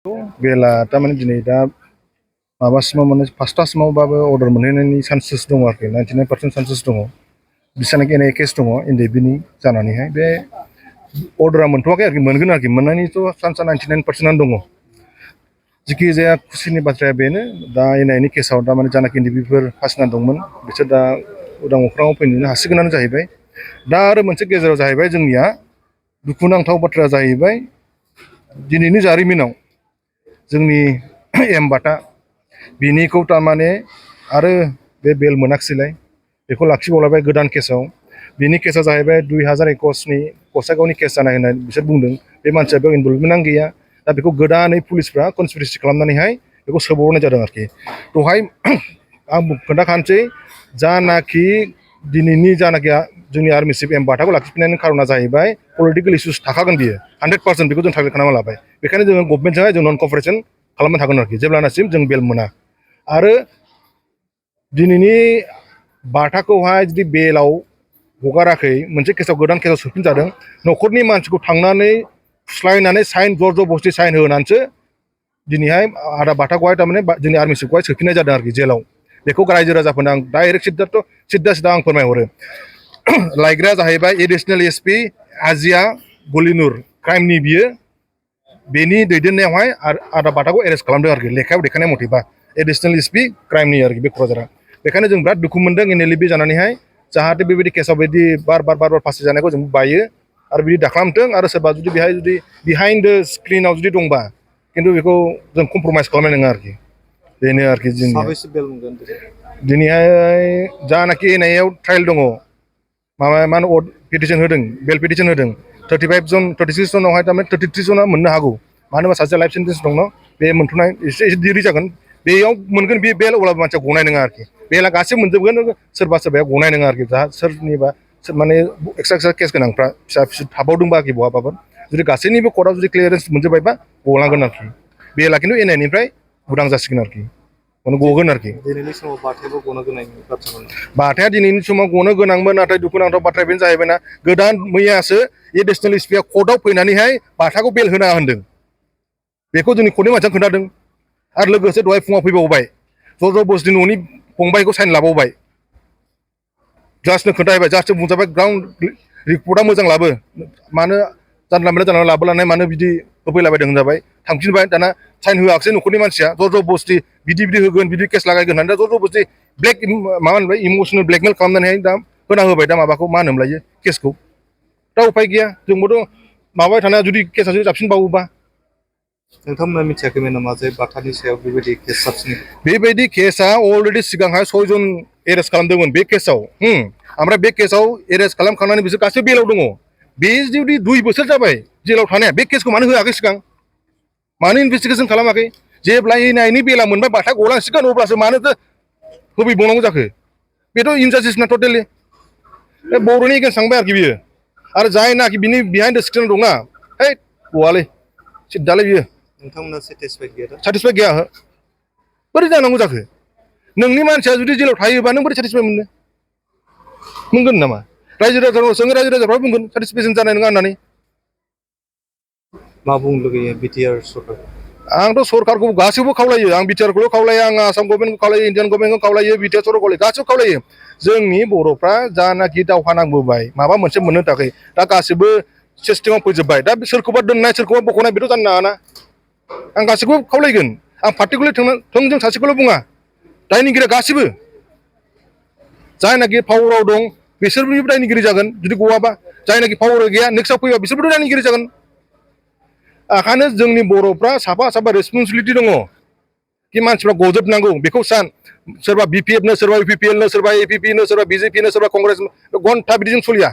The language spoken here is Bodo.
बेला तारमाने दिनै दा माबासिमाव माने फासथासिमावबाबो अर्डार मोनहैनायनि चान्सेस दङ आरोखि 99% चान्सेस दङ बिसानाखि एनआइ केस दङ एनडिएफबिनि जानानैहाय बे अर्डारा मोनथ'वाखै आरोखि मोनगोन आरोखि मोननायनिथ' चान्सआ 99%आनो दङ जिखि जाया खुसिनि बाथ्राया बेनो दा एनआइनि केसाव दा माने जानाखि एनडिएफबिफोर फासिना दंमोन बिसोर दा उदां अख्राङाव फैनो हासिगोनानो जाहैबाय दा आरो मोनसे गेजेराव जाहैबाय जोंनिया दुखुनांथाव बाथ्राया जाहैबाय दिनैनि जारिमिनाव जोंनि एमबाटा बिनिखौ तारमाने आरो बे बेल मोनाखिसैलाय बेखौ लाखिबावलायबाय गोदान केसाव बिनि केसा जाहैबाय 2021नि गसाइगावनि केस जानाय होननानै बिसोर बुंदों बे मानसिया बेयाव इनभल्भमेन्टआनो गैया दा बेखौ गोदानै पुलिसफ्रा कनस्पिरेसि खालामनानैहाय बेखौ सोबावनाय जादों आरोखि दहाय आं खोन्थाखानोसै जानाखि दिनैनि जानाखि जोंनि आर्मि चिफ एमबाटाखौ लाखिफिननायनि खारना जाहैबाय पलिटिकेल इस्युस थाखागोन बियो 100% बेखौ जों टारगेट खालामना लाबाय बेखायनो जोङो गभर्नमेन्टजोंहाय जों नन कपारेसन खालामनो थागोन आरोखि जेब्लानासिम जों बेल मोना आरो दिनैनि बाथाखौहाय जुदि बेलाव हगाराखै मोनसे केसाव गोदान केसाव सोफिनजादों न'खरनि मानसिखौ थांनानै फुस्लायनानै साइन जर-जबस्ति साइन होनानैसो दिनैहाय आदा बाथाखौहाय तारमाने जोंनि आर्मि चिफखौहाय सोफिननाय जादों आरोखि जेलाव बेखौ रायजो राजाफोरनो आं डाइरेक्ट सिद्दा आं फोरमायहरो लायग्राया जाहैबाय एडिसनेल एसपि आजिया गलिनुर क्राइमनि बियो बेनि दैदेननायावहाय आदा बाथाखौ एरेस्ट खालामदों आरोखि लेखायाव देखायनाय मथेबा एडिसनेल एसपि क्राइमनि आरोखि बे क'क्राझारा बेखायनो जों बिराद दुखु मोनदों एनएलएफबि जानानैहाय जाहाथे बेबायदि केसाव बिदि बार फासि जानायखौ जों बायो आरो बिदि दाखालामथों आरो सोरबा जुदि बेहाय जुदि बिहाइन्ड द स्क्रिनाव जुदि दंबा खिन्थु बेखौ जों कमप्रमाइस खालामनाय नङा आरोखि बेनो आरोखि जोंनि दिनैहाय जानाखि एनआइआव ट्रायल दङ माबा मा होनो पिटिसन होदों बेल पिटिसन होदों 35 जन 36 जनावहाय तारमाने 33 जना मोननो हागौ मानो होनबा सासे लाइफ सेन्टेन्स दङ बे मोनथ'नाय एसे देरि जागोन बेयाव मोनगोन बे बेल अब्लाबो मानसिया गनाय नङा आरोखि बेला गासैबो मोनजोबगोन सोरबाया गनाय नङा आरोखि जा सोरनिबा माने एक्सट्रा केस गोनांफ्रा फिसा फिसौ थाबावदोंबा आरोखि बहाबाफोर जुदि गासैनिबो कर्टआव जुदि क्लियारेन्स मोनजोब्बायबा गलांगोन आरोखि बेला खिन्थु एनआइनिफ्राय उदां जासिगोन आरोखि गगोन आरोखि दिनैनि समाव बाथायाबो गनो गोनां बाथ्रामोन बाथाया दिनैनि समाव गनो गोनांमोन नाथाय दुखुनांथाव बाथ्राया बेनो जाहैबायना गोदान मैयासो एडिसनेल एसपिआ कर्टआव फैनानैहाय बाथाखौ बेल होना होनदों बेखौ जोंनि कर्टनि मानसिया खोन्थादों आरो लोगोसे दहाय फुङाव फैबावबाय जर-जबस्ति न'नि फंबायखौ साइन लाबावबाय जास्टनो खोन्थाहैबाय जास्टनो बुंजाबाय ग्राउन्ड रिपर्टआ मोजां लाबो मानो जानला लाबोलानाय मानो बिदि होफैलाबायदों होनजाबाय थांफिनबाय दाना साइन होआखिसै न'खरनि मानसिया जर-जबस्ति बिदि होगोन बिदि केस लागायगोन होननानै दा जर-जबस्ति माबा होनबाय इमसनेल ब्लेकमेल खालामनानैहाय दा होना होबाय दा माबाखौ मा होनोमोनलाय केसखौ दा उफाय गैया जोंबोथ' माबाबाय थानाया जुदि केसा जुदि जाबसिनबावोबा नोंथांमोना मिथियाखैमोन नामा जे बाथानि सायाव बेबायदि केस जाबसिनो बेबायदि केसा अलरेडि सिगांहाय 6 जन एरेस्ट खालामदोंमोन बे केसाव ओमफ्राय बे केसाव एरेस्ट खालामखांनानै बिसोर गासैबो बेलाव दङ बे जुदि 2 बोसोर जाबाय जेलाव थानाया बे केसखौ मानो होआखै सिगां मानो इनभेस्टिगेसन खालामाखै जेब्ला एनआइनि बेला मोनबाय बाथा गलांसिगोन अब्लासो मानोथो होफैबावनांगौ जाखो बेथ' इनजास्टिसना टटेलि बे बर'नि एगेन्स्ट थांबाय आरोखि बियो आरो जायनाखि बिनि बिहाइन्ड द स्क्रिन दंना है गवालै सिद्दालै बियो नोंथांमोना सेटिसफाइड गैया बोरै जानांगौ जाखो नोंनि मानसिया जुदि जेलाव थायोबा नों बोरै सेटिसफाइड मोनगोन नामा रायजो राजाफोरनाव सोङो रायजो राजाफ्रा बुंगोन सेटिसफेक्सन जानाय नङा होननानै मा बुंनो लुगैयो बिटिआर सरकार आंथ' सरकारखौ गासैबो खावलायो आं बिटिआरखौल' खावलाया आं आसाम गभर्नमेन्टखौ खावलायो इन्डियान गभर्नमेन्टखौ खावलायो बिटिआर सरकारखौ खावलायो गासैबो खावलायो जोंनि बर'फ्रा जानाखि दावहा नांबोबाय माबा मोनसे मोननो थाखाय दा गासैबो सिस्टेमाव फैजोब्बाय दा सोरखौबा दोननाय सोरखौबा बख'नाय बेथ' जानो नाङाना आं गासैखौबो खावलायगोन आं पार्टिकुलार थोंजों सासेखौल' बुङा दायनिगिरिया गासैबो जायनाखि पावाराव दं बिसोरबो दायनिगिरि जागोन जुदि गवाबा जायनाखि पावार गैया नेक्स्टआव फैबा बिसोरबोथ' दायनिगिरि जागोन ओंखायनो जोंनि बर'फ्रा साफा रेसपन्सिबिलिटि दङ कि मानसिफ्रा गजोबनांगौ बेखौ सान सोरबा बिपिएफनो सोरबा इउपिपिएलनो सोरबा एपिपिनो सोरबा बिजेपिनो सोरबा कंग्रेस घन्टा बिदिजों सोलिया